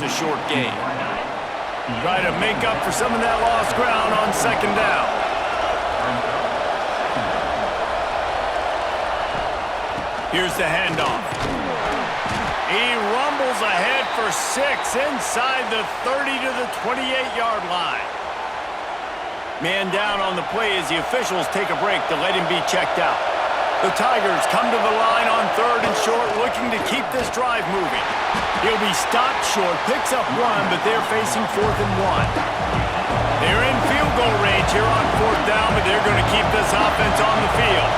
a short gain. Try to make up for some of that lost ground on second down. Here's the handoff. He rumbles ahead for 6 inside the 30 to the 28-yard line. Man down on the play as the officials take a break to let him be checked out. The Tigers come to the line on 3rd and short, looking to keep this drive moving. He'll be stopped short, picks up 1, but they're facing 4th and 1. They're in field goal range here on 4th down, but they're going to keep this offense on the field.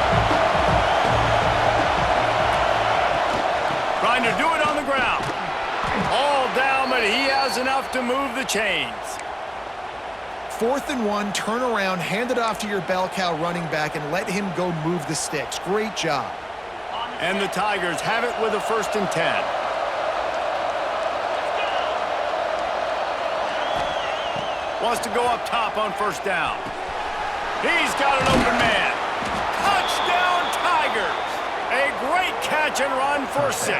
Trying to do it on the ground. All down, but he has enough to move the chains. 4th and 1, turn around, hand it off to your bell cow running back, and let him go move the sticks. Great job. And the Tigers have it with a 1st and 10. Wants to go up top on 1st down. He's got an open man. Touchdown, Tigers! A great catch and run for 6.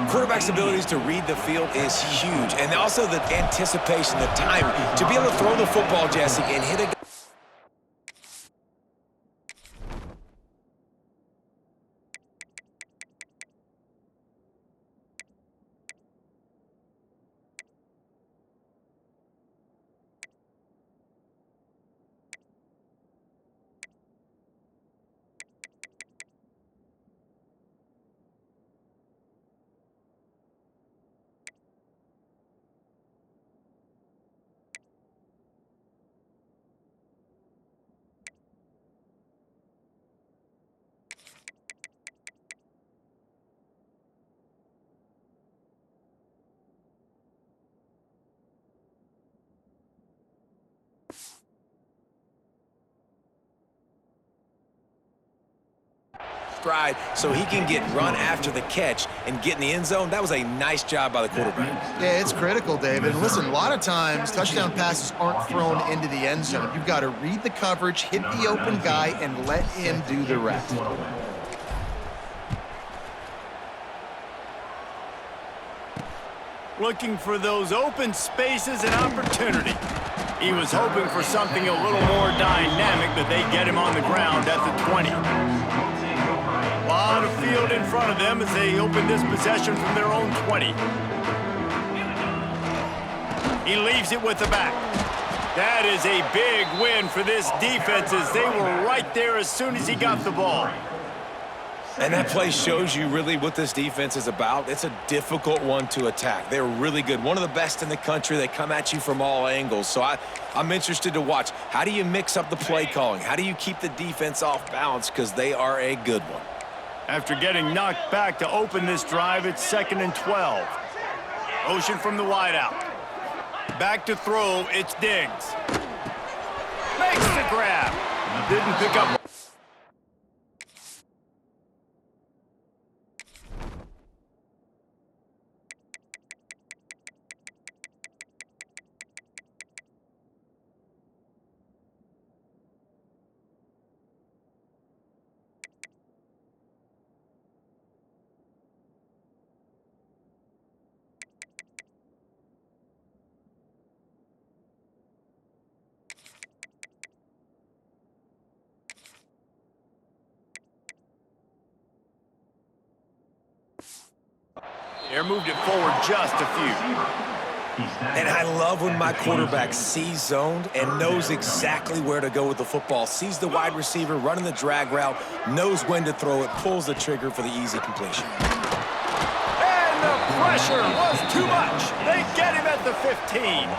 Quarterback's abilities to read the field is huge, and also the anticipation, the time to be able to throw the football, Jesse, and hit a stride so he can get run after the catch and get in the end zone. That was a nice job by the quarterback. Yeah, it's critical, David. And listen, a lot of times touchdown passes aren't thrown into the end zone. You've got to read the coverage, hit the open guy, and let him do the rest. Looking for those open spaces and opportunity. He was hoping for something a little more dynamic, but they get him on the ground at the 20. A lot of field in front of them as they open this possession from their own 20. He leaves it with the back. That is a big win for this defense as they were right there as soon as he got the ball. And that play shows you really what this defense is about. It's a difficult one to attack. They're really good. One of the best in the country. They come at you from all angles. So I'm interested to watch. How do you mix up the play calling? How do you keep the defense off balance? Because they are a good one. After getting knocked back to open this drive, it's 2nd and 12. Motion from the wideout. Back to throw, it's Diggs. Makes the grab. Didn't pick up. Air moved it forward just a few. And I love when my quarterback sees zoned and knows exactly where to go with the football. Sees the wide receiver running the drag route, knows when to throw it, pulls the trigger for the easy completion. And the pressure was too much. They get him at the 15.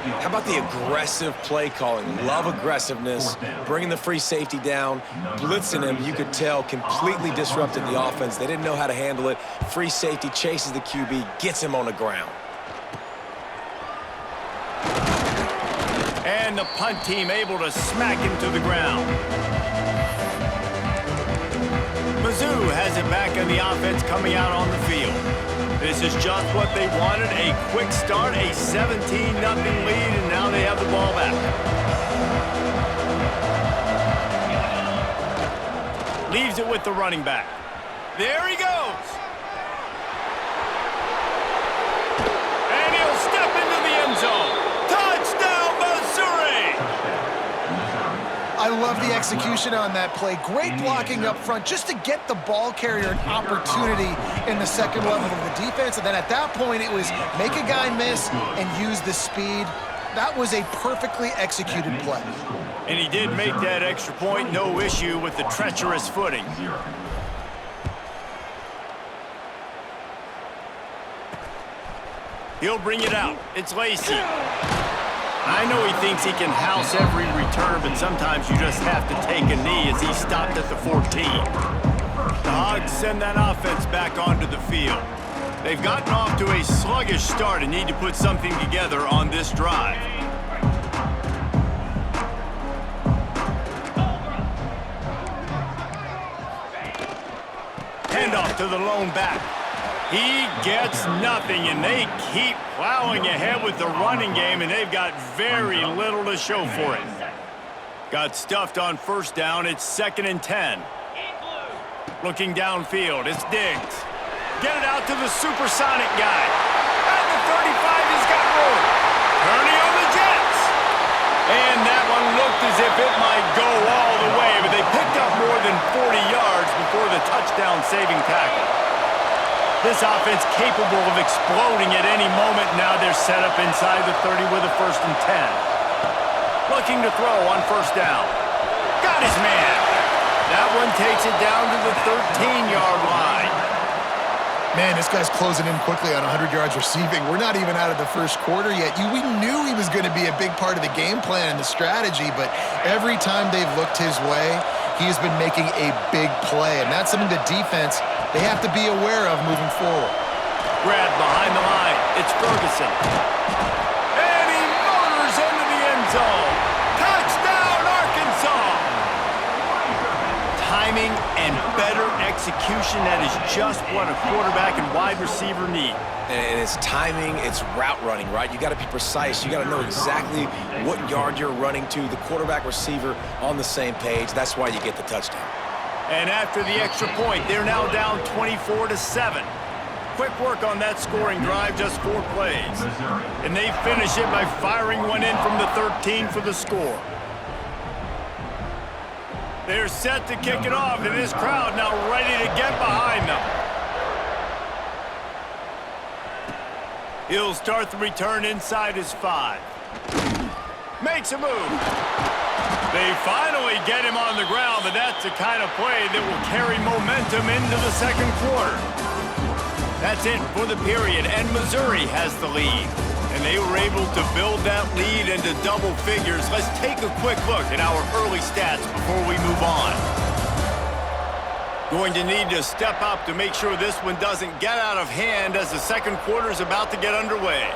How about the aggressive play calling? Love aggressiveness, bringing the free safety down, blitzing him, you could tell, completely disrupted the offense. They didn't know how to handle it. Free safety chases the QB, gets him on the ground. And the punt team able to smack him to the ground. Mizzou has it back in the offense coming out on the field. This is just what they wanted, a quick start, a 17-0 lead, and now they have the ball back. Leaves it with the running back. There he goes. I love the execution on that play. Great blocking up front just to get the ball carrier an opportunity in the second level of the defense. And then at that point, it was make a guy miss and use the speed. That was a perfectly executed play. And he did make that extra point, no issue with the treacherous footing. He'll bring it out. It's Lacy. I know he thinks he can house every return, but sometimes you just have to take a knee as he stopped at the 14. The Hogs send that offense back onto the field. They've gotten off to a sluggish start and need to put something together on this drive. Handoff to the lone back. He gets nothing, and they keep plowing ahead with the running game, and they've got very little to show for it. Got stuffed on first down. It's 2nd and 10. Looking downfield, it's Diggs. Get it out to the supersonic guy. At the 35, he's got room. Turning on the Jets. And that one looked as if it might go all the way, but they picked up more than 40 yards before the touchdown-saving tackle. This offense capable of exploding at any moment. Now they're set up inside the 30 with a 1st and 10. Looking to throw on first down. Got his man. That one takes it down to the 13-yard line. Man, this guy's closing in quickly on 100 yards receiving. We're not even out of the first quarter yet. We knew he was going to be a big part of the game plan and the strategy, but every time they've looked his way, he's been making a big play, and that's something the defense, they have to be aware of moving forward. Grab behind the line. It's Ferguson. And he motors into the end zone. Touchdown, Arkansas! Timing and better execution, that is just what a quarterback and wide receiver need. And it's timing, it's route running, right? You got to be precise. You got to know exactly what yard you're running to. The quarterback receiver on the same page. That's why you get the touchdown. And after the extra point, they're now down 24-7. Quick work on that scoring drive, just 4 plays. And they finish it by firing one in from the 13 for the score. They're set to kick it off, and this crowd now ready to get behind them. He'll start the return inside his 5. Makes a move. They finally get him on the ground, but that's the kind of play that will carry momentum into the second quarter. That's it for the period, and Missouri has the lead. And they were able to build that lead into double figures. Let's take a quick look at our early stats before we move on. Going to need to step up to make sure this one doesn't get out of hand as the second quarter is about to get underway.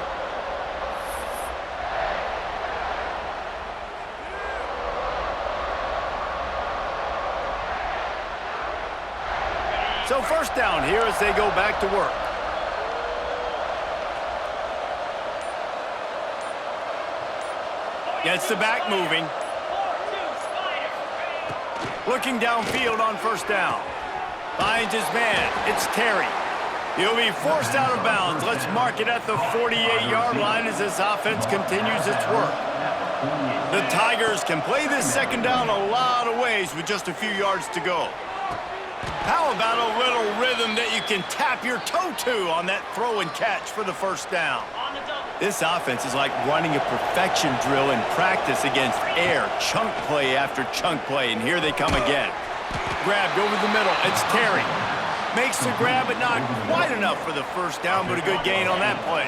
So first down here as they go back to work. Gets the back moving. Looking downfield on first down. Finds his man. It's Terry. He'll be forced out of bounds. Let's mark it at the 48-yard line as this offense continues its work. The Tigers can play this second down a lot of ways with just a few yards to go. How about a little rhythm that you can tap your toe to on that throw and catch for the first down? This offense is like running a perfection drill in practice against air, chunk play after chunk play, and here they come again. Grabbed over the middle, it's Terry. Makes the grab, but not quite enough for the first down, but a good gain on that play.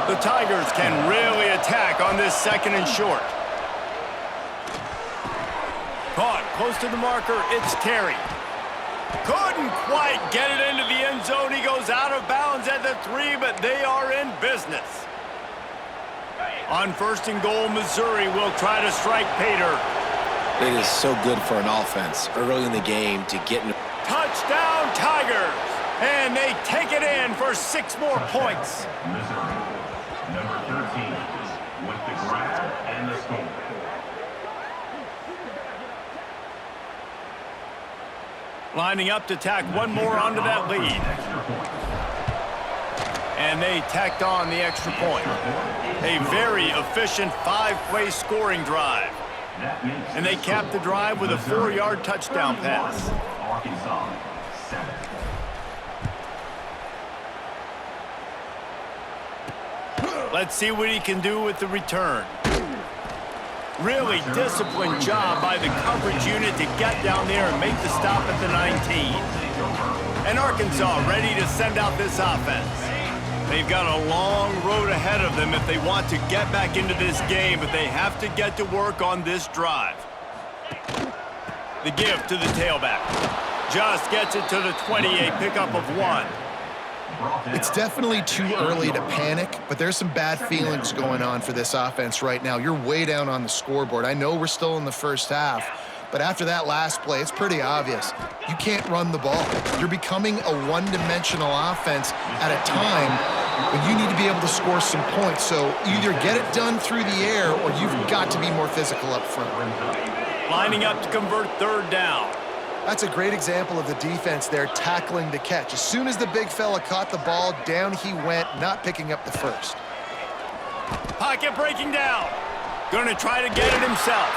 The Tigers can really attack on this 2nd and short. Caught close to the marker, it's Terry. Couldn't quite get it into the end zone. He goes out of bounds at the 3, but they are in business. On 1st and goal, Missouri will try to strike Pater. It is so good for an offense early in the game to get in. Touchdown, Tigers! And they take it in for 6 more points. Missouri, number 13, with the grab and the score. Lining up to tack one more onto that lead. And they tacked on the extra point. A very efficient 5-play scoring drive. That makes And they cap the drive with a 4-yard touchdown pass. Arkansas 7. Let's see what he can do with the return. Really disciplined job by the coverage unit to get down there and make the stop at the 19. And Arkansas ready to send out this offense. They've got a long road ahead of them if they want to get back into this game, but they have to get to work on this drive. The give to the tailback. Just gets it to the 28, pickup of 1. It's definitely too early to panic, but there's some bad feelings going on for this offense right now. You're way down on the scoreboard. I know we're still in the first half, but after that last play, it's pretty obvious. You can't run the ball. You're becoming a one-dimensional offense at a time when you need to be able to score some points. So either get it done through the air or you've got to be more physical up front. Lining up to convert 3rd down. That's a great example of the defense there tackling the catch. As soon as the big fella caught the ball, down he went, not picking up the first. Pocket breaking down. Going to try to get it himself.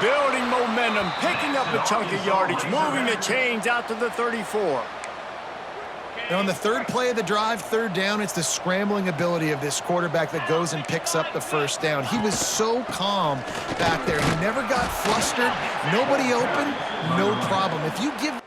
Building momentum, picking up a chunk of yardage, moving the chains out to the 34. Now on the 3rd play of the drive, 3rd down, it's the scrambling ability of this quarterback that goes and picks up the 1st down. He was so calm back there. He never got flustered. Nobody open, no problem. If you give...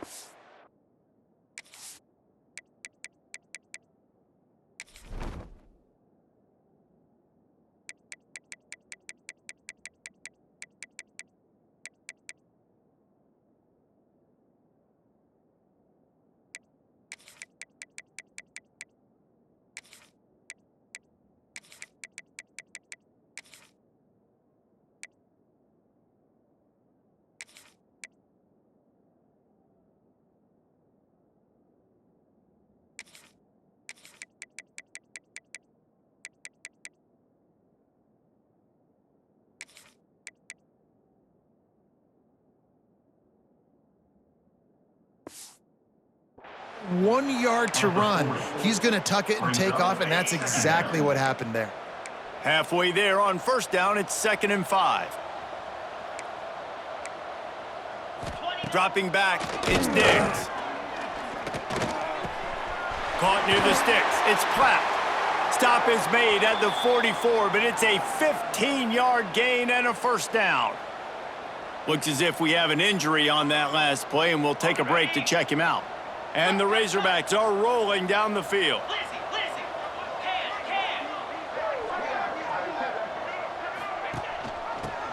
...1 yard to run. He's going to tuck it and take off, and that's exactly what happened there. Halfway there on 1st down, it's 2nd and 5. Dropping back, it's Diggs. Caught near the sticks, it's Platt. Stop is made at the 44, but it's a 15-yard gain and a 1st down. Looks as if we have an injury on that last play, and we'll take a break to check him out. And the Razorbacks are rolling down the field.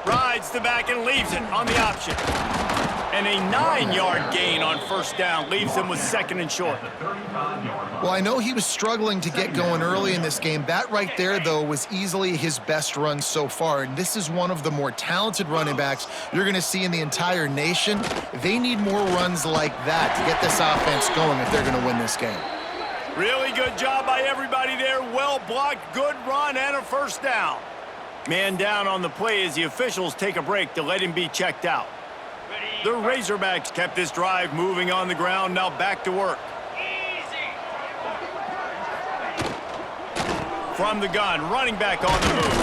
Rides the back and leaves it on the option. And a 9-yard gain on 1st down leaves him with 2nd and short. Well, I know he was struggling to get going early in this game. That right there, though, was easily his best run so far. And this is one of the more talented running backs you're going to see in the entire nation. They need more runs like that to get this offense going if they're going to win this game. Really good job by everybody there. Well blocked, good run, and a 1st down. Man down on the play as the officials take a break to let him be checked out. The Razorbacks kept this drive moving on the ground, now back to work. From the gun, running back on the move.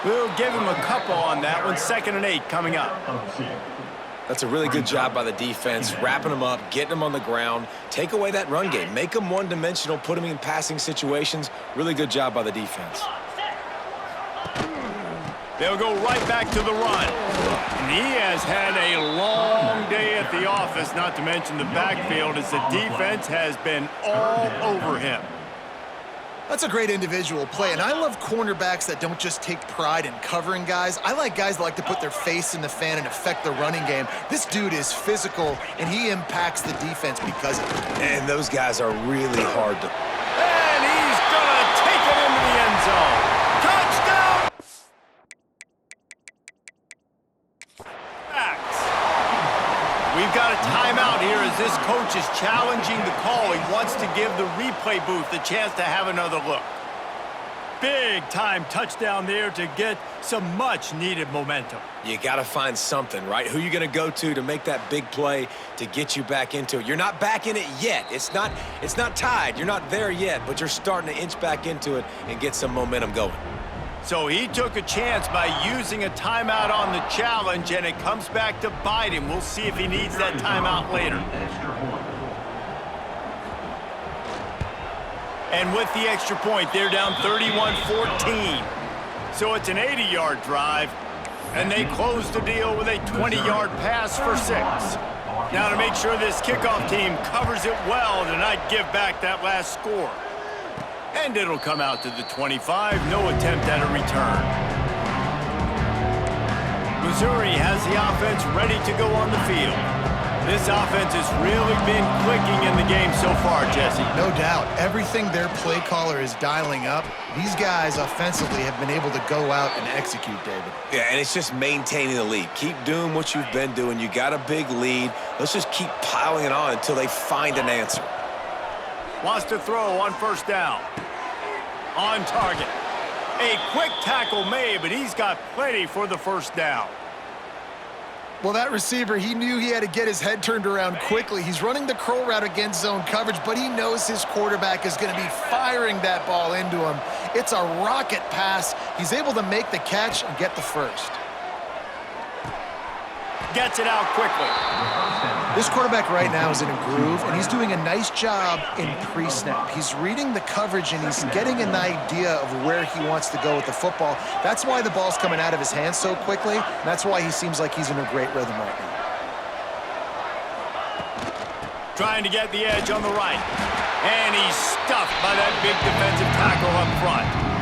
We'll give him a couple on that one. 2nd and 8 coming up. That's a really good job by the defense, wrapping them up, getting them on the ground, take away that run game, make them one-dimensional, put them in passing situations. Really good job by the defense. They'll go right back to the run. And he has had a long day at the office, not to mention the backfield, as the defense has been all over him. That's a great individual play, and I love cornerbacks that don't just take pride in covering guys. I like guys that like to put their face in the fan and affect the running game. This dude is physical, and he impacts the defense because of it. And those guys are really hard to... And he's gonna take it into the end zone. Touchdown! We've got a timeout here as this coach is challenging the call. He wants to give the replay booth the chance to have another look. Big time touchdown there to get some much needed momentum. You got to find something, right? Who you going to go to make that big play to get you back into it? You're not back in it yet. It's not tied. You're not there yet, but you're starting to inch back into it and get some momentum going. So he took a chance by using a timeout on the challenge, and it comes back to bite him. We'll see if he needs that timeout later. And with the extra point, they're down 31-14. So it's an 80-yard drive, and they close the deal with a 20-yard pass for 6. Now to make sure this kickoff team covers it well to not give back that last score. And it'll come out to the 25, no attempt at a return. Missouri has the offense ready to go on the field. This offense has really been clicking in the game so far, Jesse. No doubt. Everything their play caller is dialing up, these guys offensively have been able to go out and execute, David. Yeah, and it's just maintaining the lead. Keep doing what you've been doing. You got a big lead. Let's just keep piling it on until they find an answer. Wants to throw on first down. On target. A quick tackle made, but he's got plenty for the first down. Well, that receiver, he knew he had to get his head turned around quickly. He's running the curl route against zone coverage, but he knows his quarterback is going to be firing that ball into him. It's a rocket pass. He's able to make the catch and get the first. Gets it out quickly. This quarterback right now is in a groove, and he's doing a nice job in pre-snap. He's reading the coverage, and he's getting an idea of where he wants to go with the football. That's why the ball's coming out of his hands so quickly, and that's why he seems like he's in a great rhythm right now. Trying to get the edge on the right. And he's stuffed by that big defensive tackle up front.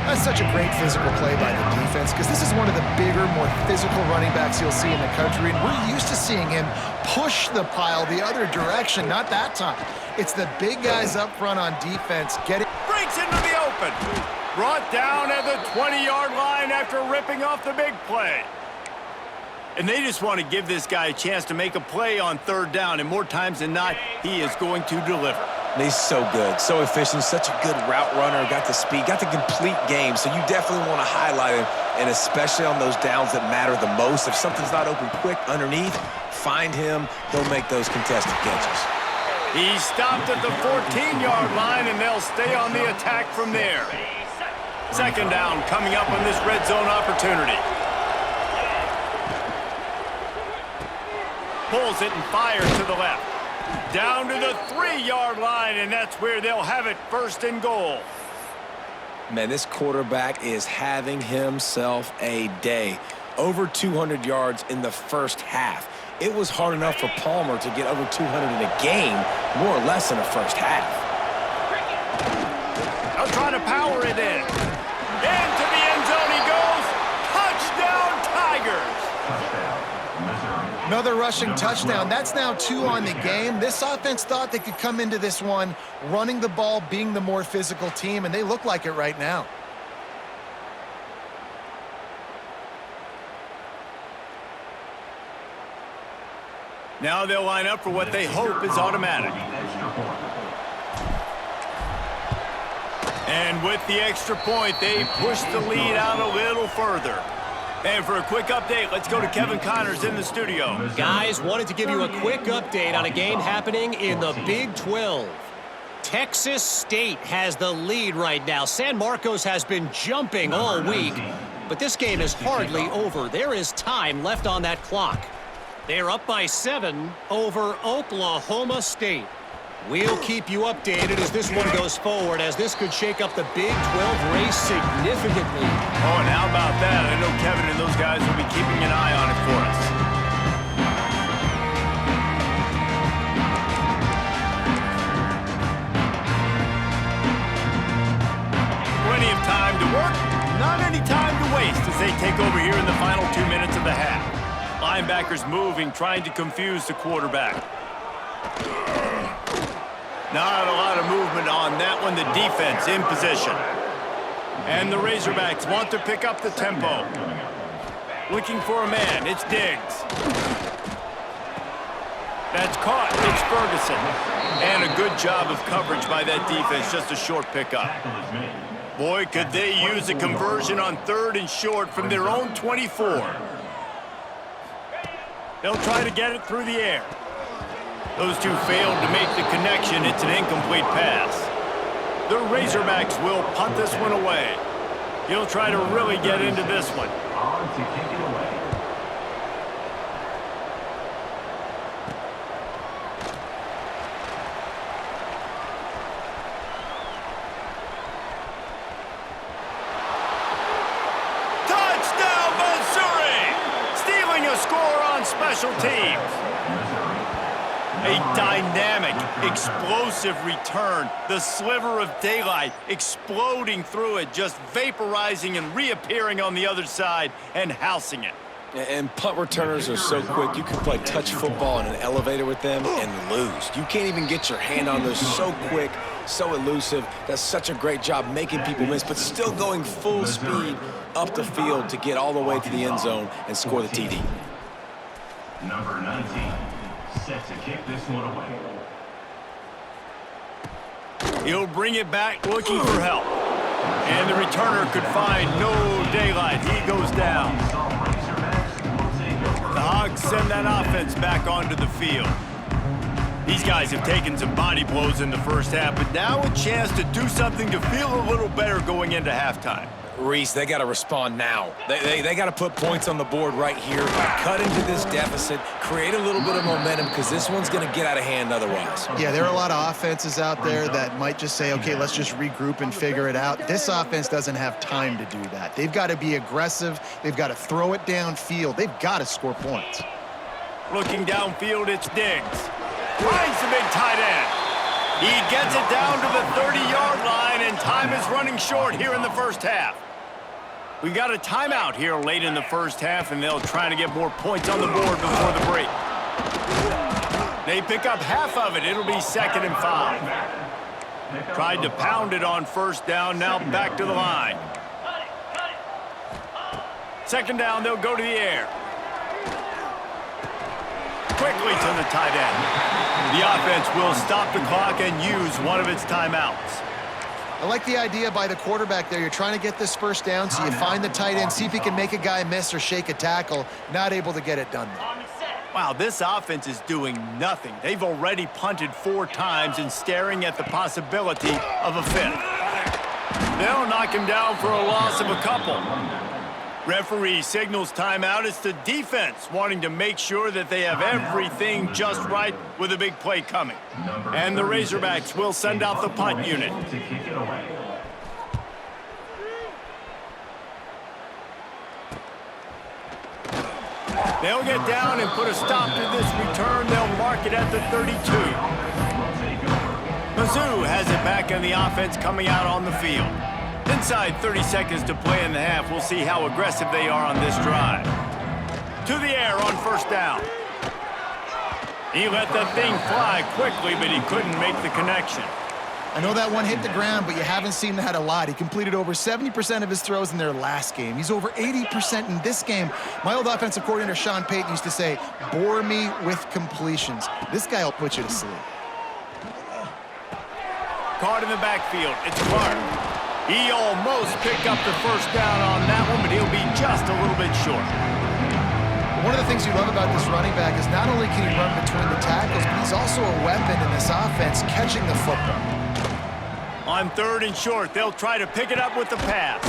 That's such a great physical play by the defense because this is one of the bigger, more physical running backs you'll see in the country, and we're used to seeing him push the pile the other direction. Not that time. It's the big guys up front on defense. Get it. Breaks into the open. Brought down at the 20-yard line after ripping off the big play. And they just want to give this guy a chance to make a play on third down, and more times than not, he is going to deliver. And he's so good, so efficient, such a good route runner, got the speed, got the complete game, so you definitely want to highlight him, and especially on those downs that matter the most. If something's not open quick underneath, find him, he'll make those contested catches. He stopped at the 14-yard line, and they'll stay on the attack from there. Second down coming up on this red zone opportunity. Pulls it and fires to the left. Down to the 3-yard line, and that's where they'll have it, first and goal. Man, this quarterback is having himself a day. Over 200 yards in the first half. It was hard enough for Palmer to get over 200 in a game, more or less in the first half. They'll try to power it in. Into the end zone he goes. Touchdown, Tigers. Another rushing touchdown. That's now 2 on the game. This offense thought they could come into this one running the ball, being the more physical team, and they look like it right now. Now they'll line up for what they hope is automatic. And with the extra point, they push the lead out a little further. And for a quick update, let's go to Kevin Connors in the studio. Guys, wanted to give you a quick update on a game happening in the Big 12. Texas State has the lead right now. San Marcos has been jumping all week, but this game is hardly over. There is time left on that clock. They're up by 7 over Oklahoma State. We'll keep you updated as this one goes forward, as this could shake up the Big 12 race significantly. Oh, and how about that? I know Kevin and those guys will be keeping an eye on it for us. Plenty of time to work, not any time to waste as they take over here in the final 2 minutes of the half. Linebackers moving, trying to confuse the quarterback. Not a lot of movement on that one. The defense in position. And the Razorbacks want to pick up the tempo. Looking for a man. It's Diggs. That's caught. It's Ferguson. And a good job of coverage by that defense. Just a short pickup. Boy, could they use a conversion on 3rd and short from their own 24. They'll try to get it through the air. Those two failed to make the connection. It's an incomplete pass. The Razorbacks will punt this one away. He'll try to really get into this one. On to kick it away. Touchdown, Missouri! Stealing a score on special teams. A dynamic, explosive return. The sliver of daylight exploding through it, just vaporizing and reappearing on the other side and housing it. And punt returners are so quick, you can play touch football in an elevator with them and lose. You can't even get your hand on those. So quick, so elusive. Does such a great job making people miss, but still going full speed up the field to get all the way to the end zone and score the TD. Number 19, set to kick this one away. He'll bring it back looking for help. And the returner could find no daylight. He goes down. The Hogs send that offense back onto the field. These guys have taken some body blows in the first half, but now a chance to do something to feel a little better going into halftime. Reese, they got to respond now. They got to put points on the board right here, cut into this deficit, create a little bit of momentum, because this one's going to get out of hand otherwise. Yeah, there are a lot of offenses out there that might just say, okay, let's just regroup and figure it out. This offense doesn't have time to do that. They've got to be aggressive. They've got to throw it downfield. They've got to score points. Looking downfield, it's Diggs. Finds the big tight end. He gets it down to the 30-yard line, and time is running short here in the first half. We've got a timeout here late in the first half, and they'll try to get more points on the board before the break. They pick up half of it. It'll be 2nd and 5. Tried to pound it on first down, now back to the line. 2nd down, they'll go to the air. Quickly to the tight end. The offense will stop the clock and use one of its timeouts. I like the idea by the quarterback there. You're trying to get this first down, so you find the tight end, see if he can make a guy miss or shake a tackle. Not able to get it done there. Wow, this offense is doing nothing. They've already punted 4 times and staring at the possibility of a 5th. They'll knock him down for a loss of a couple. Referee signals timeout. It's the defense wanting to make sure that they have everything just right with a big play coming. And the Razorbacks will send out the punt unit. To kick it away. They'll get down and put a stop to this return. They'll mark it at the 32. Mizzou has it back in the offense coming out on the field. Inside 30 seconds to play in the half, we'll see how aggressive they are on this drive. To the air on first down. He let the thing fly quickly, but he couldn't make the connection. I know that one hit the ground, but you haven't seen that a lot. He completed over 70% of his throws in their last game. He's over 80% in this game. My old offensive coordinator, Sean Payton, used to say, bore me with completions. This guy will put you to sleep. Caught in the backfield. It's Clark. He almost picked up the first down on that one, but he'll be just a little bit short. One of the things you love about this running back is not only can he run between the tackles, but he's also a weapon in this offense catching the football. On 3rd and short, they'll try to pick it up with the pass.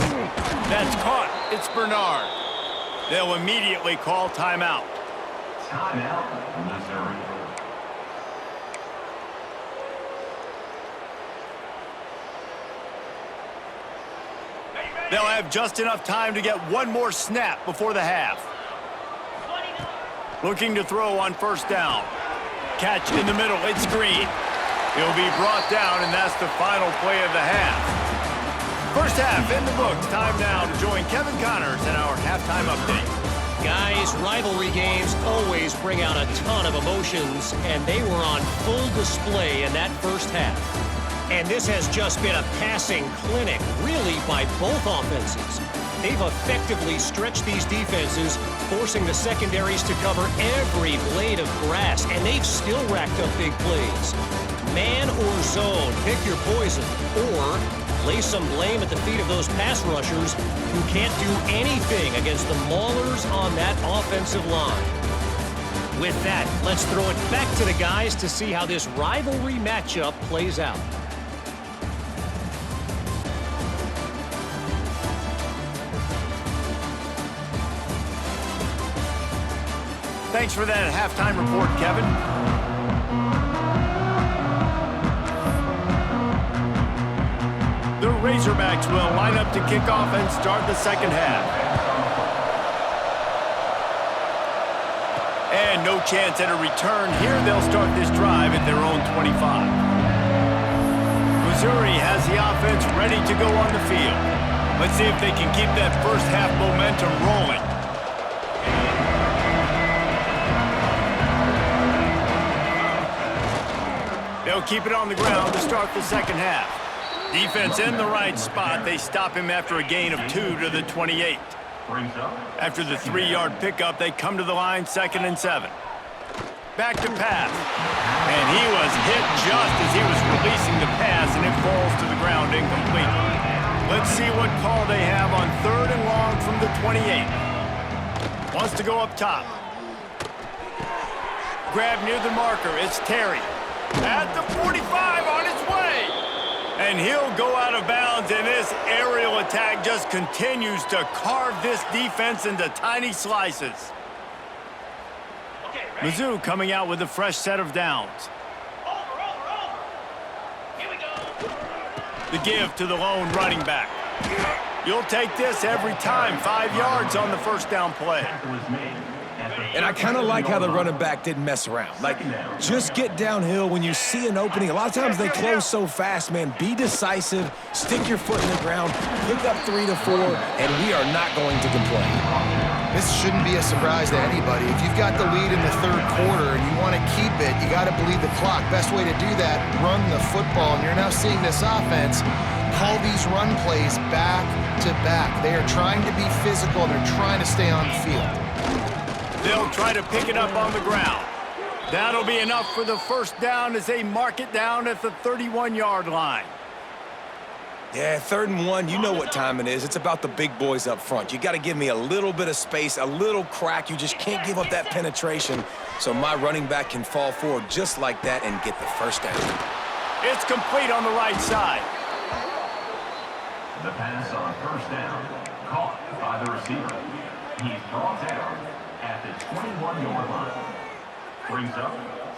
That's caught. It's Bernard. They'll immediately call timeout. Timeout, Missouri. They'll have just enough time to get one more snap before the half. Looking to throw on first down. Catch in the middle. It's Green. He'll be brought down, and that's the final play of the half. First half in the books. Time now to join Kevin Connors in our halftime update. Guys, rivalry games always bring out a ton of emotions, and they were on full display in that first half. And this has just been a passing clinic, really, by both offenses. They've effectively stretched these defenses, forcing the secondaries to cover every blade of grass, and they've still racked up big plays. Man or zone, pick your poison, or lay some blame at the feet of those pass rushers who can't do anything against the maulers on that offensive line. With that, let's throw it back to the guys to see how this rivalry matchup plays out. Thanks for that halftime report, Kevin. The Razorbacks will line up to kick off and start the second half. And no chance at a return here. They'll start this drive at their own 25. Missouri has the offense ready to go on the field. Let's see if they can keep that first half momentum rolling. They'll keep it on the ground to start the second half. Defense in the right spot. They stop him after a gain of 2 to the 28. After the 3-yard pickup, they come to the line, 2nd and 7. Back to pass. And he was hit just as he was releasing the pass, and it falls to the ground incomplete. Let's see what call they have on 3rd and long from the 28. Wants to go up top. Grab near the marker. It's Terry. At the 45, on its way. And he'll go out of bounds, and this aerial attack just continues to carve this defense into tiny slices. Mizzou coming out with a fresh set of downs. Here we go. The give to the lone running back. You'll take this every time. 5 yards on the first down play. And I kind of like how the running back didn't mess around. Like, just get downhill when you see an opening. A lot of times they close so fast, man. Be decisive, stick your foot in the ground, pick up 3 to 4, and we are not going to complain. This shouldn't be a surprise to anybody. If you've got the lead in the 3rd quarter and you want to keep it, you got to bleed the clock. Best way to do that, run the football. And you're now seeing this offense call these run plays back to back. They are trying to be physical, and they're trying to stay on the field. They'll try to pick it up on the ground. That'll be enough for the first down as they mark it down at the 31-yard line. Yeah, 3rd and 1, you know what time it is. It's about the big boys up front. You got to give me a little bit of space, a little crack. You just can't give up that penetration so my running back can fall forward just like that and get the first down. It's complete on the right side. The pass on 1st down, caught by the receiver. He's brought down at the 21-yard line. Brings up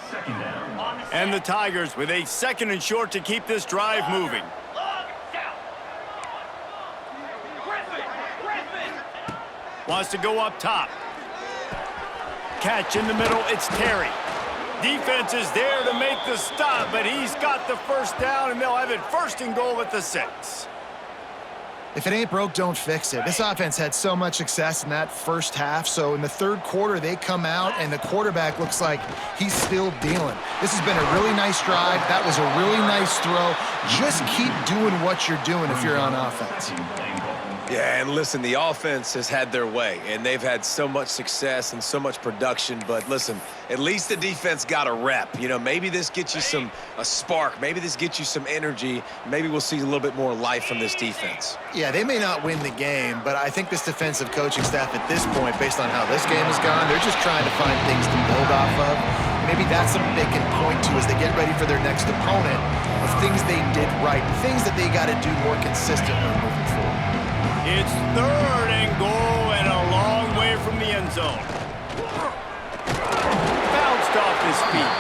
2nd down. And the Tigers with a 2nd and short to keep this drive moving. Wants to go up top. Catch in the middle, it's Terry. Defense is there to make the stop, but he's got the first down, and they'll have it 1st and goal at the 6. If it ain't broke, don't fix it. This offense had so much success in that first half, so in the 3rd quarter, they come out, and the quarterback looks like he's still dealing. This has been a really nice drive. That was a really nice throw. Just keep doing what you're doing if you're on offense. Yeah, and listen, the offense has had their way, and they've had so much success and so much production. But listen, at least the defense got a rep. You know, maybe this gets you a spark. Maybe this gets you some energy. Maybe we'll see a little bit more life from this defense. Yeah, they may not win the game, but I think this defensive coaching staff at this point, based on how this game has gone, they're just trying to find things to build off of. Maybe that's something they can point to as they get ready for their next opponent of things they did right, things that they got to do more consistently moving forward. It's 3rd and goal and a long way from the end zone. Bounced off his feet.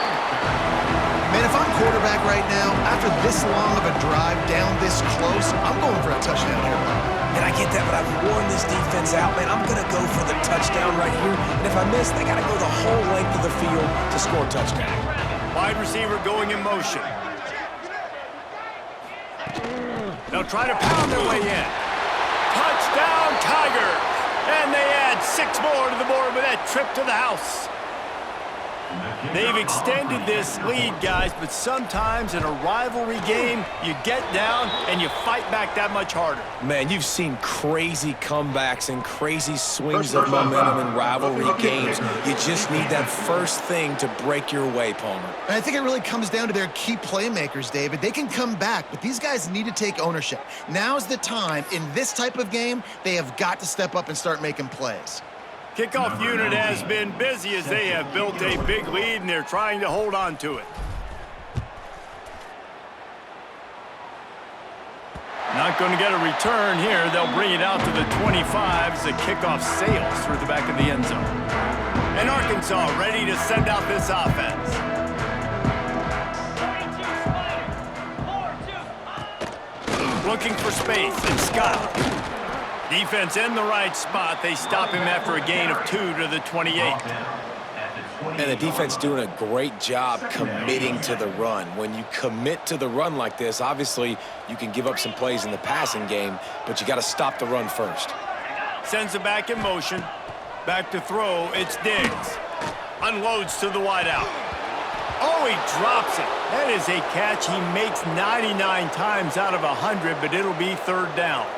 Man, if I'm quarterback right now, after this long of a drive down this close, I'm going for a touchdown here. And I get that, but I've worn this defense out, man. I'm going to go for the touchdown right here. And if I miss, they got to go the whole length of the field to score a touchdown. Wide receiver going in motion. They'll try to pound their way in. Touchdown, Tigers! And they add 6 more to the board with that trip to the house. They've extended this lead, guys, but sometimes in a rivalry game, you get down and you fight back that much harder. Man, you've seen crazy comebacks and crazy swings of momentum in rivalry games. You just need that first thing to break your way, Palmer. And I think it really comes down to their key playmakers, David. They can come back, but these guys need to take ownership. Now's the time. In this type of game, they have got to step up and start making plays. Kickoff unit has been busy as they have built a big lead, and they're trying to hold on to it. Not going to get a return here. They'll bring it out to the 25 as the kickoff sails through the back of the end zone. And Arkansas ready to send out this offense. Looking for space, and Scott. Defense in the right spot. They stop him after a gain of 2 to the 28. And the defense doing a great job committing to the run. When you commit to the run like this, obviously you can give up some plays in the passing game, but you got to stop the run first. Sends it back in motion. Back to throw, it's Diggs. Unloads to the wideout. Oh, he drops it. That is a catch he makes 99 times out of 100, but it'll be third down.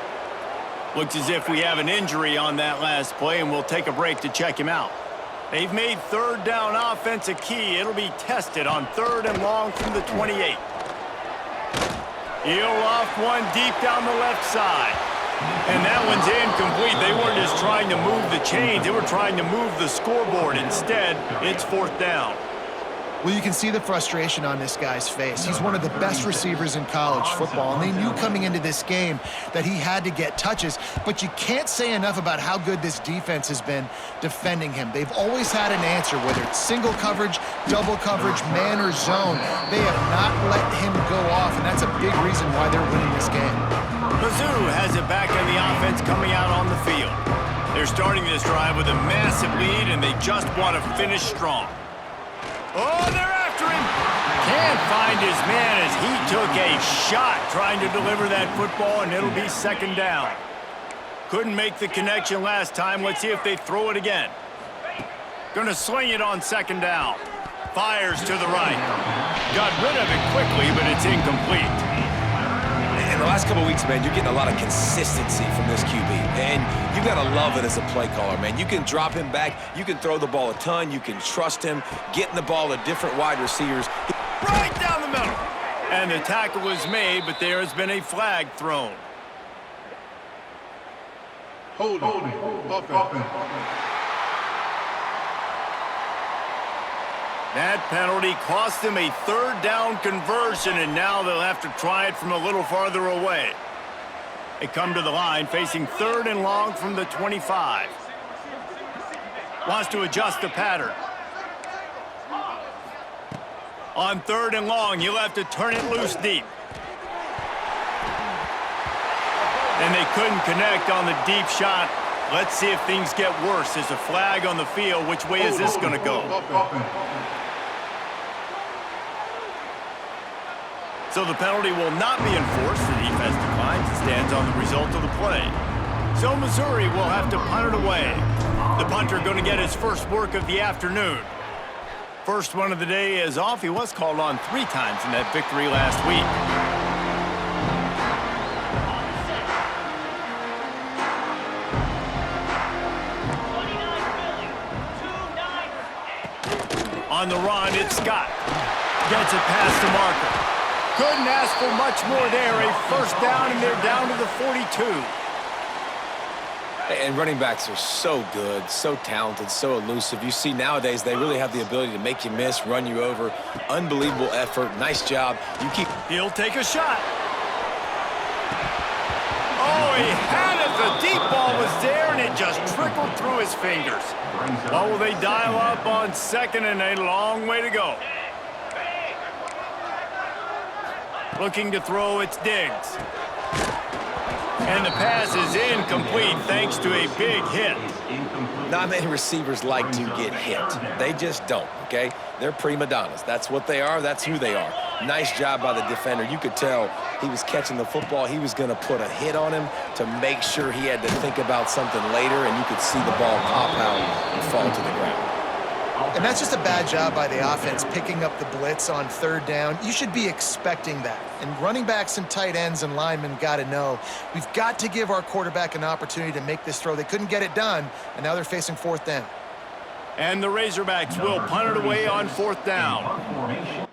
Looks as if we have an injury on that last play, and we'll take a break to check him out. They've made third down offense a key. It'll be tested on 3rd and long from the 28. He'll off one deep down the left side. And that one's incomplete. They weren't just trying to move the chains. They were trying to move the scoreboard. Instead, it's 4th down. Well, you can see the frustration on this guy's face. He's one of the best receivers in college football, and they knew coming into this game that he had to get touches, but you can't say enough about how good this defense has been defending him. They've always had an answer, whether it's single coverage, double coverage, man or zone. They have not let him go off, and that's a big reason why they're winning this game. Mizzou has it back in the offense coming out on the field. They're starting this drive with a massive lead, and they just want to finish strong. Oh, they're after him. Can't find his man as he took a shot trying to deliver that football, and it'll be 2nd down. Couldn't make the connection last time. Let's see if they throw it again. Gonna sling it on 2nd down. Fires to the right. Got rid of it quickly, but it's incomplete. In the last couple of weeks, man, you're getting a lot of consistency from this QB. And you got to love it as a play caller, man. You can drop him back. You can throw the ball a ton. You can trust him, getting the ball to different wide receivers. Right down the middle. And the tackle was made, but there has been a flag thrown. Holding. That penalty cost them a 3rd down conversion, and now they'll have to try it from a little farther away. They come to the line facing 3rd and long from the 25. Wants to adjust the pattern. On 3rd and long, you'll have to turn it loose deep. And they couldn't connect on the deep shot. Let's see if things get worse. There's a flag on the field. Which way is this going to go? So the penalty will not be enforced. The defense declines and stands on the result of the play. So Missouri will have to punt it away. The punter going to get his first work of the afternoon. First one of the day is off. He was called on 3 times in that victory last week. On the run, it's Scott. Gets it past the marker. Couldn't ask for much more there. A 1st down, and they're down to the 42. And running backs are so good, so talented, so elusive. You see nowadays they really have the ability to make you miss, run you over. Unbelievable effort. Nice job. He'll take a shot. Oh, he had it. The deep ball was there, and it just trickled through his fingers. Well, will they dial up on 2nd, and a long way to go. Looking to throw, it's Diggs. And the pass is incomplete thanks to a big hit. Not many receivers like to get hit. They just don't, okay? They're prima donnas. That's what they are. That's who they are. Nice job by the defender. You could tell he was catching the football. He was going to put a hit on him to make sure he had to think about something later, and you could see the ball pop out and fall to the ground. And that's just a bad job by the offense, picking up the blitz on 3rd down. You should be expecting that. And running backs and tight ends and linemen got to know, we've got to give our quarterback an opportunity to make this throw. They couldn't get it done, and now they're facing 4th down. And the Razorbacks will punt it away on 4th down.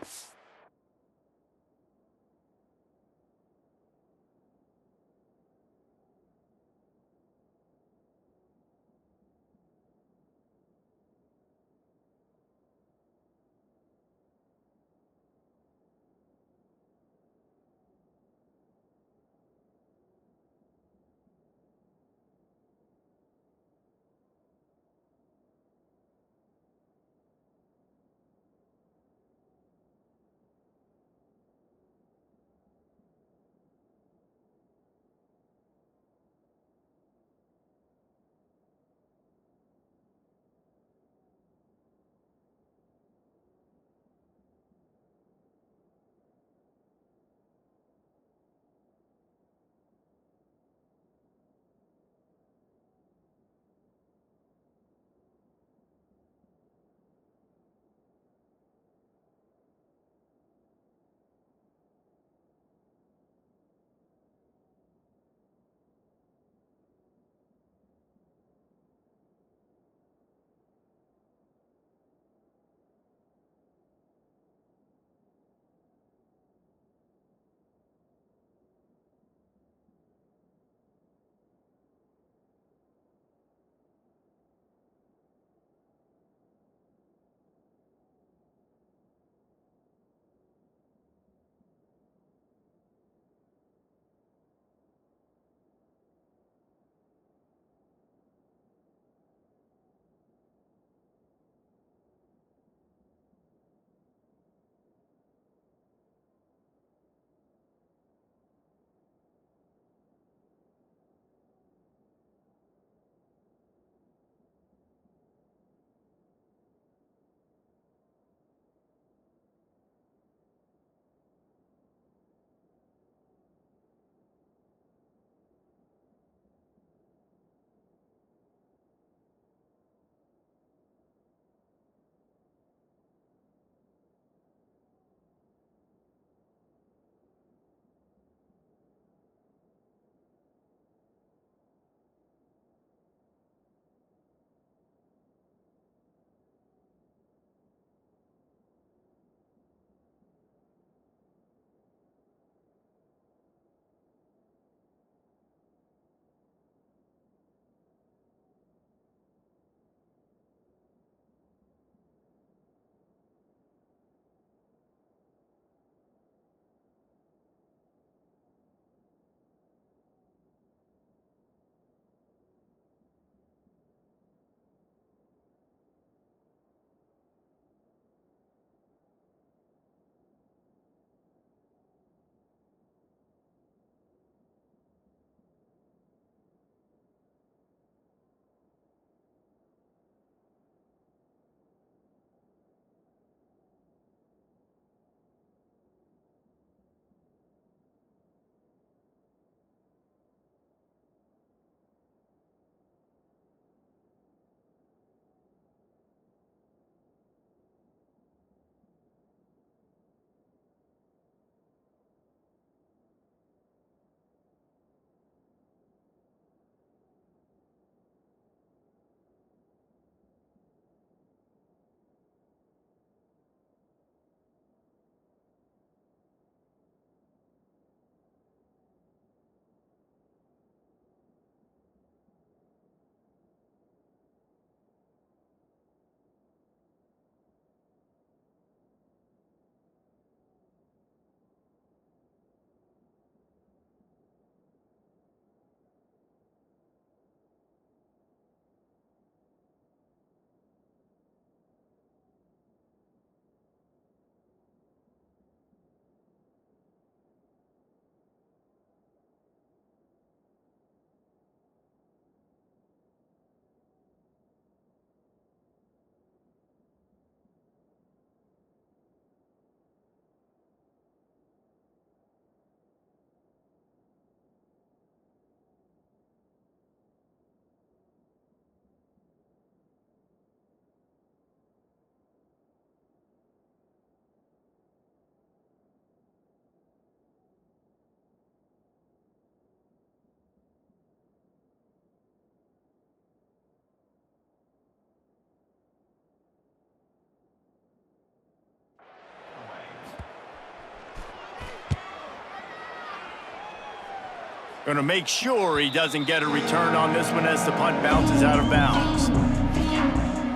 Going to make sure he doesn't get a return on this one as the punt bounces out of bounds.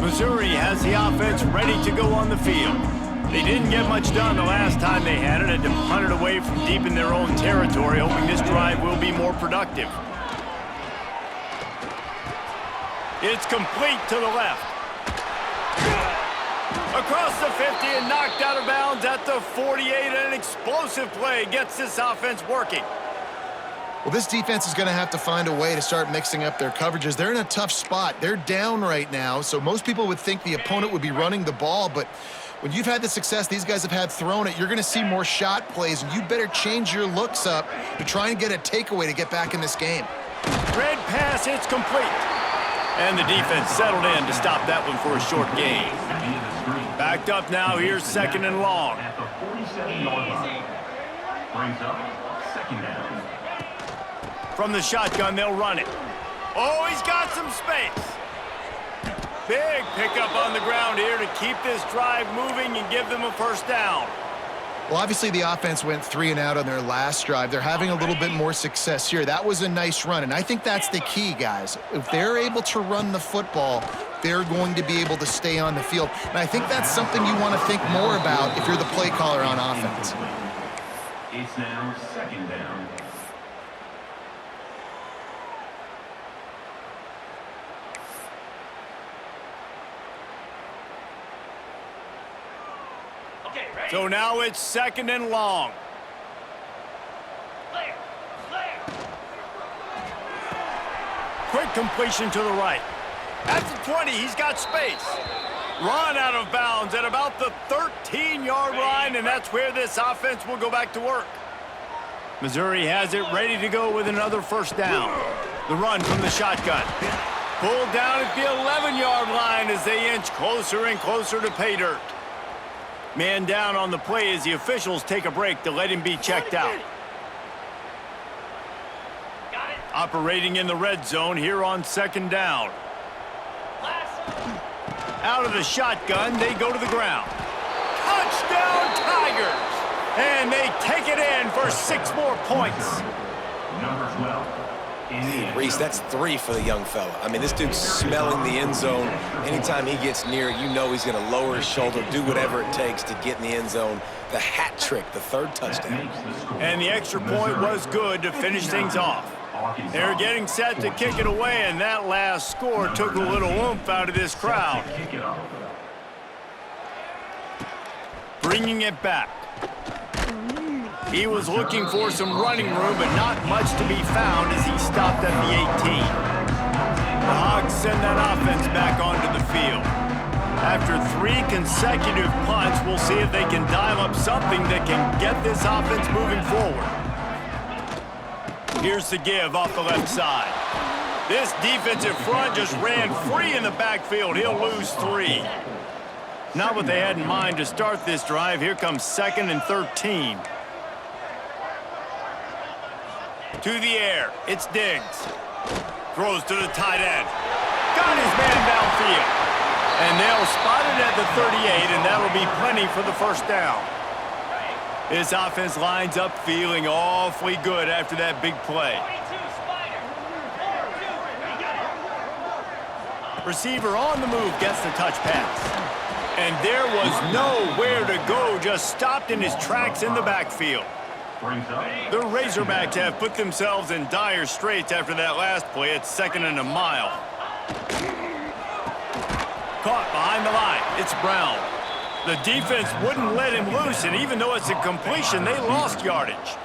Missouri has the offense ready to go on the field. They didn't get much done the last time they had it, to punt it away from deep in their own territory, hoping this drive will be more productive. It's complete to the left. Across the 50 and knocked out of bounds at the 48. An explosive play gets this offense working. Well, this defense is going to have to find a way to start mixing up their coverages. They're in a tough spot. They're down right now, so most people would think the opponent would be running the ball, but when you've had the success these guys have had throwing it, you're going to see more shot plays, and you better change your looks up to try and get a takeaway to get back in this game. Red pass, it's complete. And the defense settled in to stop that one for a short gain. Backed up now, here's second and long. At the 47-yard line. Brings up second down. From the shotgun, they'll run it. Oh, he's got some space. Big pickup on the ground here to keep this drive moving and give them a first down. Well, obviously the offense went 3 and out on their last drive. They're having a little bit more success here. That was a nice run, and I think that's the key, guys. If they're able to run the football, they're going to be able to stay on the field. And I think that's something you want to think more about if you're the play caller on offense. It's now second down. So now it's second and long. Quick completion to the right. At the 20, he's got space. Run out of bounds at about the 13-yard line, and that's where this offense will go back to work. Missouri has it ready to go with another first down. The run from the shotgun. Pulled down at the 11-yard line as they inch closer and closer to pay dirt. Man down on the play as the officials take a break to let him be checked out. Operating in the red zone here on second down. Out of the shotgun, they go to the ground. Touchdown, Tigers! And they take it in for 6 more points. Number 12. Reese, that's 3 for the young fella. I mean, this dude's smelling the end zone. Anytime he gets near it, you know he's going to lower his shoulder, do whatever it takes to get in the end zone. The hat trick, the 3rd touchdown. And the extra point was good to finish things off. They're getting set to kick it away, and that last score took a little oomph out of this crowd. Bringing it back. He was looking for some running room, but not much to be found as he stopped at the 18. The Hogs send that offense back onto the field. After 3 consecutive punts, we'll see if they can dial up something that can get this offense moving forward. Here's the give off the left side. This defensive front just ran free in the backfield. He'll lose 3. Not what they had in mind to start this drive. Here comes 2nd and 13. To the air, it's Diggs. Throws to the tight end. Got his man downfield. And they'll spot it at the 38, and that'll be plenty for the first down. This offense lines up feeling awfully good after that big play. Receiver on the move gets the touch pass. And there was nowhere to go, just stopped in his tracks in the backfield. The Razorbacks have put themselves in dire straits after that last play. It's 2nd and a mile. Caught behind the line. It's Brown. The defense wouldn't let him loose, and even though it's a completion, they lost yardage.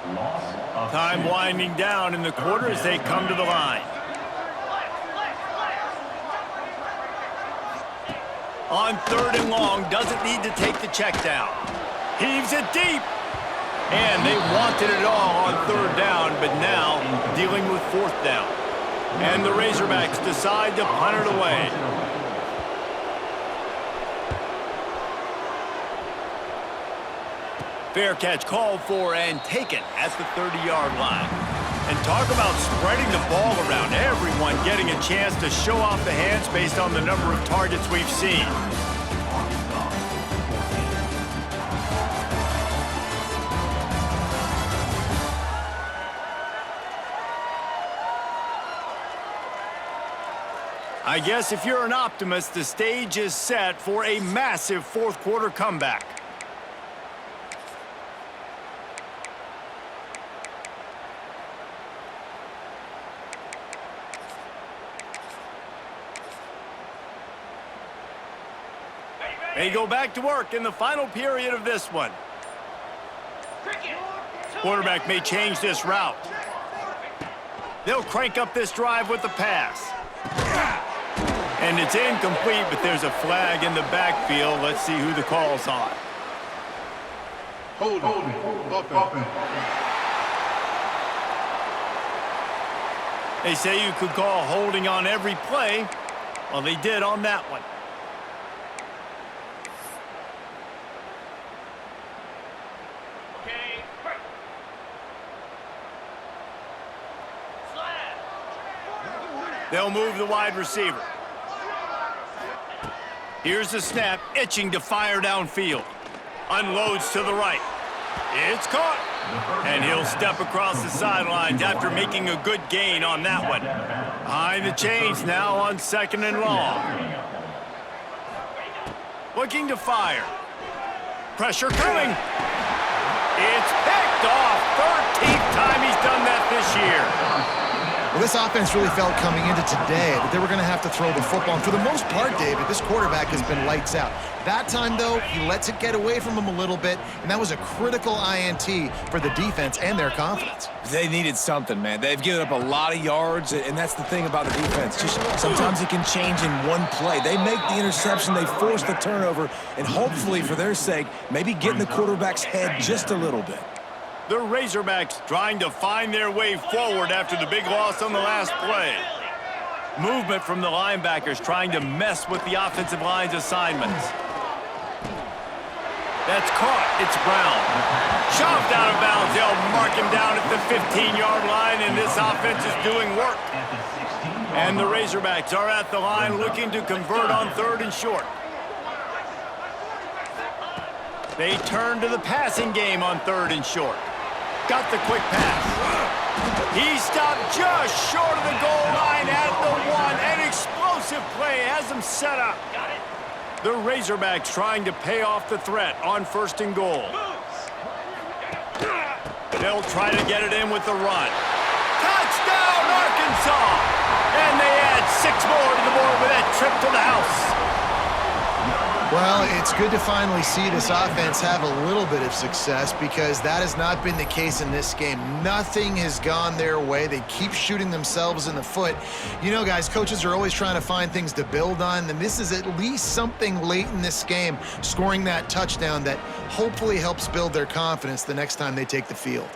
Time winding down in the quarter as they come to the line. On 3rd and long, doesn't need to take the check down. Heaves it deep. And they wanted it all on 3rd down, but now dealing with 4th down. And the Razorbacks decide to punt it away. Fair catch called for and taken at the 30-yard line. And talk about spreading the ball around. Everyone getting a chance to show off the hands based on the number of targets we've seen. I guess if you're an optimist, the stage is set for a massive fourth quarter comeback. They go back to work in the final period of this one. Quarterback may change this route. They'll crank up this drive with the pass. And it's incomplete, but there's a flag in the backfield. Let's see who the call's on. Hold it. They say you could call holding on every play. Well, they did on that one. They'll move the wide receiver. Here's the snap, itching to fire downfield. Unloads to the right. It's caught. And he'll step across the sidelines after making a good gain on that one. Behind the chains now on 2nd and long. Looking to fire. Pressure coming. It's picked off. 13th time he's done that this year. Well, this offense really felt coming into today that they were going to have to throw the football. And for the most part, David, this quarterback has been lights out. That time, though, he lets it get away from him a little bit, and that was a critical INT for the defense and their confidence. They needed something, man. They've given up a lot of yards, and that's the thing about the defense. Just sometimes it can change in one play. They make the interception, they force the turnover, and hopefully, for their sake, maybe get in the quarterback's head just a little bit. The Razorbacks trying to find their way forward after the big loss on the last play. Movement from the linebackers trying to mess with the offensive line's assignments. That's caught. It's Brown. Shoved out of bounds. They'll mark him down at the 15-yard line, and this offense is doing work. And the Razorbacks are at the line looking to convert on 3rd and short. They turn to the passing game on 3rd and short. Got the quick pass. He stopped just short of the goal line at the 1. An explosive play has him set up. The Razorbacks trying to pay off the threat on 1st and goal. They'll try to get it in with the run. Touchdown, Arkansas! And they add 6 more to the board with that trip to the house. Well, it's good to finally see this offense have a little bit of success because that has not been the case in this game. Nothing has gone their way. They keep shooting themselves in the foot. You know, guys, coaches are always trying to find things to build on, and this is at least something late in this game, scoring that touchdown that hopefully helps build their confidence the next time they take the field.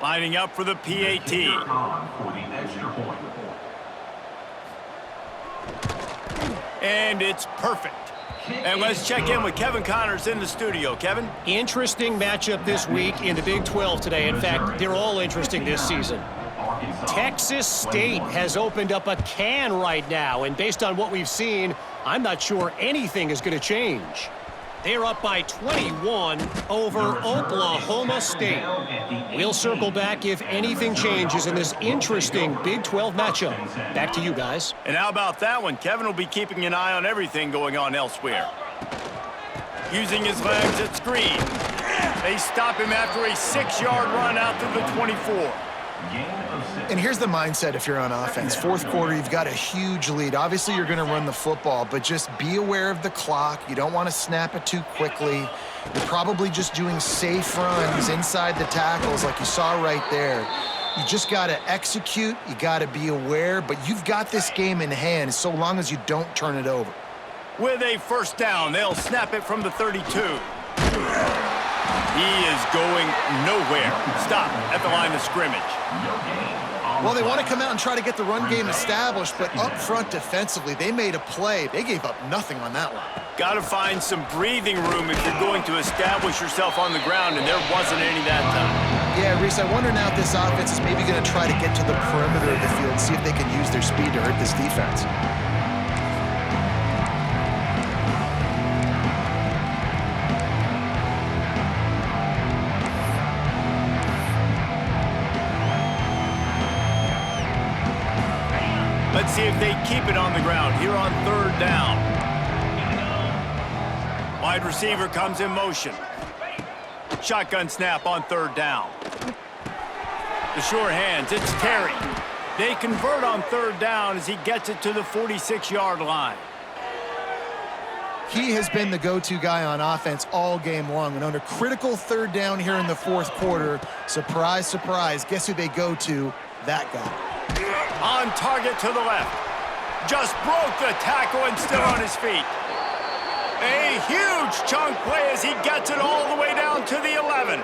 Lining up for the PAT. For the extra point. And it's perfect. And let's check in with Kevin Connors in the studio. Kevin? Interesting matchup this week in the Big 12 today. In fact, they're all interesting this season. Texas State has opened up a can right now, and based on what we've seen, I'm not sure anything is going to change. They're up by 21 over Oklahoma State. We'll circle back if anything changes in this interesting Big 12 matchup. Back to you guys. And how about that one? Kevin will be keeping an eye on everything going on elsewhere. Using his legs at screen. They stop him after a 6-yard run out to the 24. And here's the mindset if you're on offense. 4th quarter, you've got a huge lead. Obviously, you're going to run the football, but just be aware of the clock. You don't want to snap it too quickly. You're probably just doing safe runs inside the tackles like you saw right there. You just got to execute. You got to be aware, but you've got this game in hand so long as you don't turn it over. With a 1st down, they'll snap it from the 32. He is going nowhere. Stop at the line of scrimmage. Well, they want to come out and try to get the run game established, but up front defensively, they made a play. They gave up nothing on that one. Got to find some breathing room if you're going to establish yourself on the ground, and there wasn't any that time. Yeah, Reese, I wonder now if this offense is maybe going to try to get to the perimeter of the field, see if they can use their speed to hurt this defense. see if they keep it on the ground here on third down. Wide receiver comes in motion. Shotgun snap on third down. The sure hands, it's Terry. They convert on third down as he gets it to the 46-yard line. He has been the go-to guy on offense all game long. And on a critical third down here in the fourth quarter, surprise, surprise, guess who they go to? That guy. On target to the left. Just broke the tackle and still on his feet. A huge chunk play as he gets it all the way down to the 11.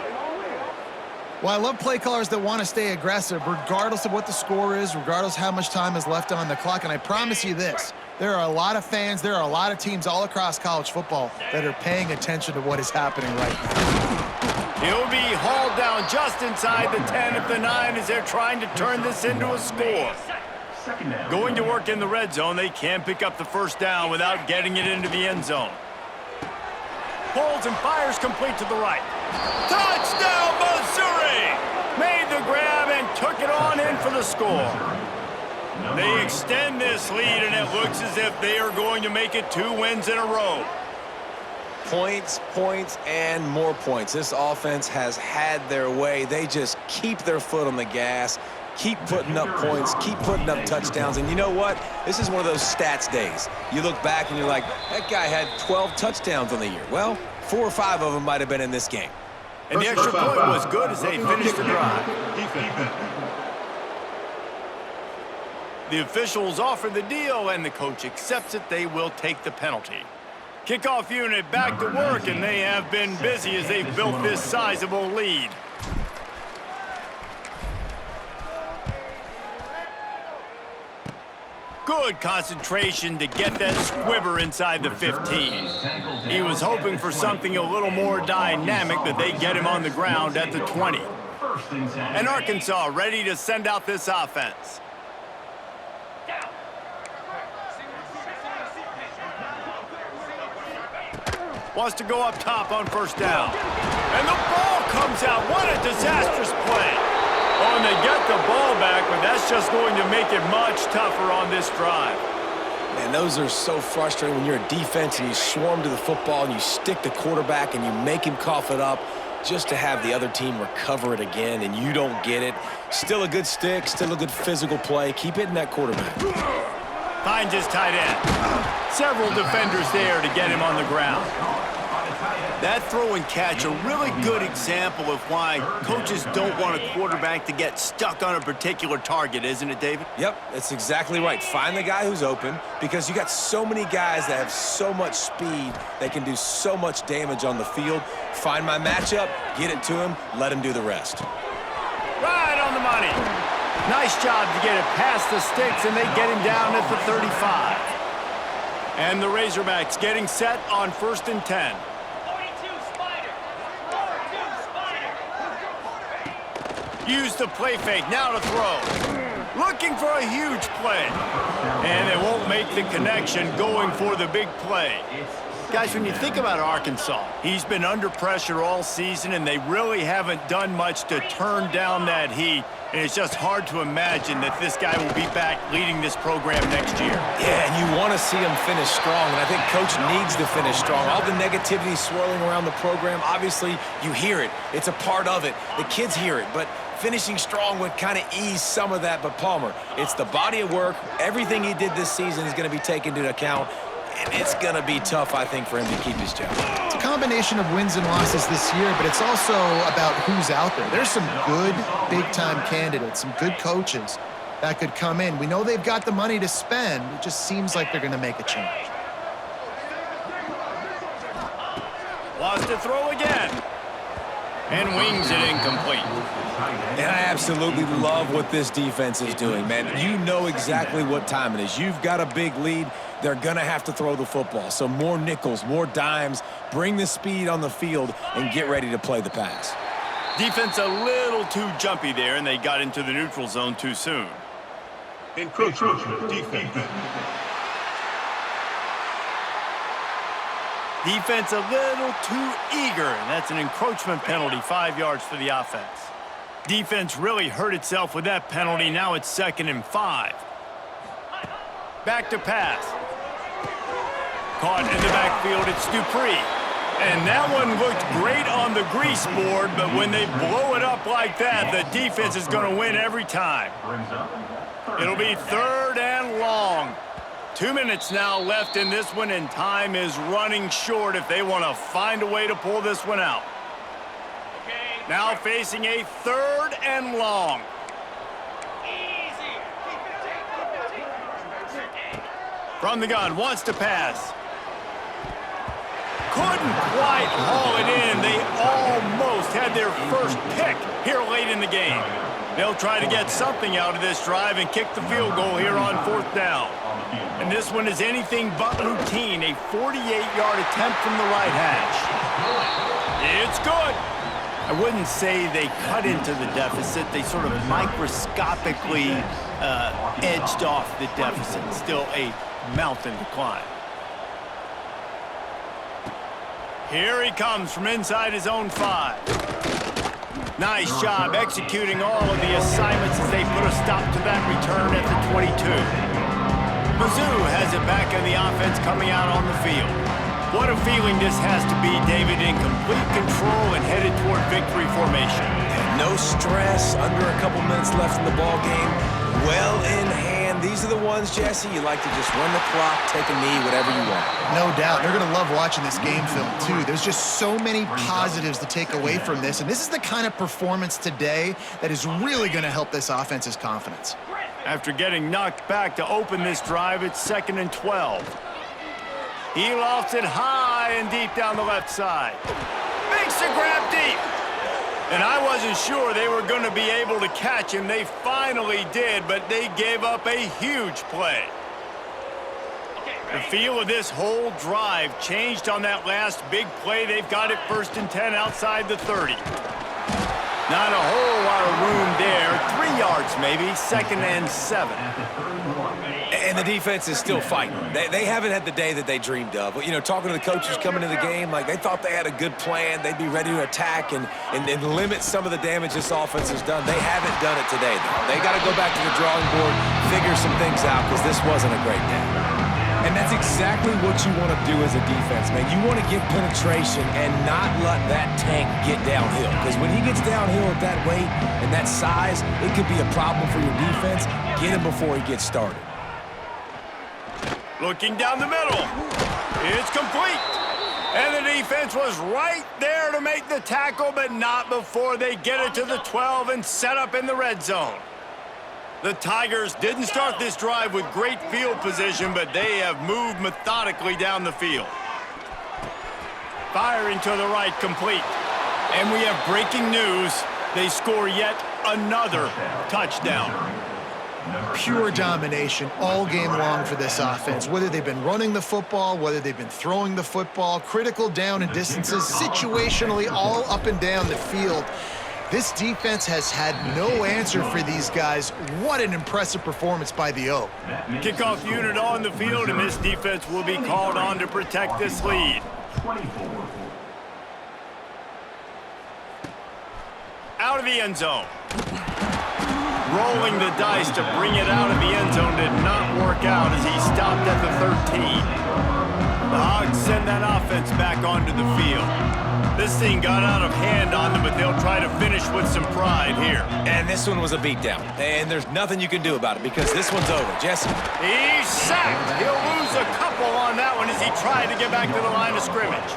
Well, I love play callers that want to stay aggressive, regardless of what the score is, regardless how much time is left on the clock. And I promise you this, there are a lot of fans, there are a lot of teams all across college football that are paying attention to what is happening right now. He'll be hauled down just inside the 10 at the 9 as they're trying to turn this into a score. Going to work in the red zone, they can't pick up the first down without getting it into the end zone. Pulls and fires complete to the right. Touchdown, Missouri! Made the grab and took it on in for the score. They extend this lead, and it looks as if they are going to make it 2 wins in a row. Points, points, and more points. This offense has had their way. They just keep their foot on the gas, keep putting up points, keep putting up touchdowns. And you know what? This is one of those stats days. You look back and you're like, that guy had 12 touchdowns on the year. Well, 4 or 5 of them might have been in this game. And the extra point was good as they finished the drive. The officials offer the deal, and the coach accepts it. They will take the penalty. Kickoff unit back to work, and they have been busy as they've built this sizable lead. Good concentration to get that squibber inside the 15. He was hoping for something a little more dynamic, but they get him on the ground at the 20. And Arkansas ready to send out this offense. Wants to go up top on first down. And the ball comes out. What a disastrous play. Oh, and they get the ball back, but that's just going to make it much tougher on this drive. Man, those are so frustrating when you're a defense and you swarm to the football and you stick the quarterback and you make him cough it up just to have the other team recover it again and you don't get it. Still a good stick, still a good physical play. Keep hitting that quarterback. Finds his tight end. Several defenders there to get him on the ground. That throw and catch, a really good example of why coaches don't want a quarterback to get stuck on a particular target, isn't it, David? Yep, that's exactly right. Find the guy who's open because you got so many guys that have so much speed that can do so much damage on the field. Find my matchup, get it to him, let him do the rest. Right on the money. Nice job to get it past the sticks, and they get him down at the 35. And the Razorbacks getting set on 1st and 10. Use the play fake, now to throw. Looking for a huge play. And they won't make the connection, going for the big play. Guys, when you think about Arkansas, he's been under pressure all season, and they really haven't done much to turn down that heat. And it's just hard to imagine that this guy will be back leading this program next year. Yeah, and you want to see him finish strong, and I think Coach needs to finish strong. All the negativity swirling around the program, obviously you hear it. It's a part of it. The kids hear it, but finishing strong would kind of ease some of that. But Palmer, it's the body of work. Everything he did this season is going to be taken into account. And it's going to be tough, I think, for him to keep his job. It's a combination of wins and losses this year, but it's also about who's out there. There's some good big-time candidates, some good coaches that could come in. We know they've got the money to spend. It just seems like they're going to make a change. Wants to throw again. And wings it incomplete. And I absolutely love what this defense is doing, man. You know exactly what time it is. You've got a big lead. They're going to have to throw the football. So more nickels, more dimes, bring the speed on the field, and get ready to play the pass. Defense a little too jumpy there, and they got into the neutral zone too soon. Encroachment defense. Defense a little too eager, and that's an encroachment penalty, 5 yards for the offense. Defense really hurt itself with that penalty. Now it's 2nd and 5. back to pass. Caught in the backfield, it's Dupree. And that one looked great on the grease board, but when they blow it up like that, the defense is going to win every time. It'll be 3rd and long. 2 minutes now left in this one, and time is running short if they want to find a way to pull this one out. Now facing a 3rd and long. From the gun, wants to pass. Couldn't quite haul it in. They almost had their first pick here late in the game. They'll try to get something out of this drive and kick the field goal here on 4th down. And this one is anything but routine, a 48-yard attempt from the right hash. It's good. I wouldn't say they cut into the deficit. They sort of microscopically edged off the deficit. Still a mountain to climb. Here he comes from inside his own 5. Nice job executing all of the assignments as they put a stop to that return at the 22. Mizzou has it back in the offense coming out on the field. What a feeling this has to be, David, in complete control and headed toward victory formation. No stress, under a couple minutes left in the ball game. Well in hand. These are the ones, Jesse, you like to just run the clock, take a knee, whatever you want. No doubt. They're going to love watching this game film, too. There's just so many positives to take away from this, and this is the kind of performance today that is really going to help this offense's confidence. After getting knocked back to open this drive, it's 2nd and 12. He lofts it high and deep down the left side. Makes the grab deep. And I wasn't sure they were going to be able to catch him. They finally did, but they gave up a huge play. The feel of this whole drive changed on that last big play. They've got it 1st and 10 outside the 30. Not a whole lot of room there. 3 yards maybe, 2nd and 7. And the defense is still fighting. They haven't had the day that they dreamed of. You know, talking to the coaches coming into the game, like they thought they had a good plan. They'd be ready to attack and limit some of the damage this offense has done. They haven't done it today, though. They got to go back to the drawing board, figure some things out, because this wasn't a great day. And that's exactly what you want to do as a defense, man. You want to get penetration and not let that tank get downhill. Because when he gets downhill at that weight and that size, it could be a problem for your defense. Get him before he gets started. Looking down the middle. It's complete. And the defense was right there to make the tackle, but not before they get it to the 12 and set up in the red zone. The Tigers didn't start this drive with great field position, but they have moved methodically down the field. Firing to the right, complete. And we have breaking news. They score yet another touchdown. Pure domination all game long for this offense. Whether they've been running the football, whether they've been throwing the football, critical down and distances, situationally all up and down the field. This defense has had no answer for these guys. What an impressive performance by the O. Kickoff unit on the field, and this defense will be called on to protect this lead. Out of the end zone. Rolling the dice to bring it out of the end zone did not work out as he stopped at the 13. The Hogs send that offense back onto the field. This thing got out of hand on them, but they'll try to finish with some pride here. And this one was a beatdown. And there's nothing you can do about it because this one's over. Jesse. He's sacked. He'll lose a couple on that one as he tried to get back to the line of scrimmage.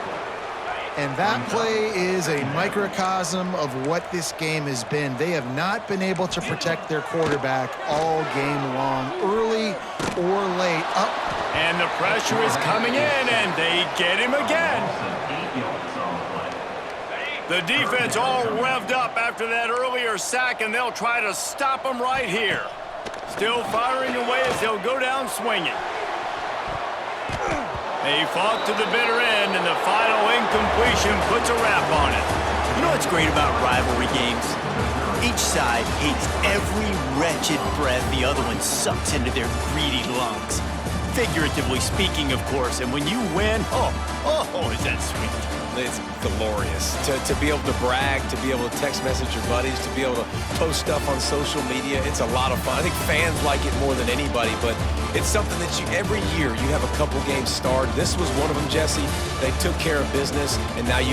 And that play is a microcosm of what this game has been. They have not been able to protect their quarterback all game long, early or late. And the pressure is coming in, and they get him again. The defense all revved up after that earlier sack, and they'll try to stop him right here. Still firing away as they'll go down swinging. They fought to the bitter end, and the final incompletion puts a wrap on it. You know what's great about rivalry games? Each side hates every wretched breath the other one sucks into their greedy lungs. Figuratively speaking, of course. And when you win, oh, is that sweet. It's glorious to be able to brag, to be able to text message your buddies, to be able to post stuff on social media. It's a lot of fun. I think fans like it more than anybody, but it's something that every year you have a couple games starred. This was one of them, Jesse. They took care of business, and now you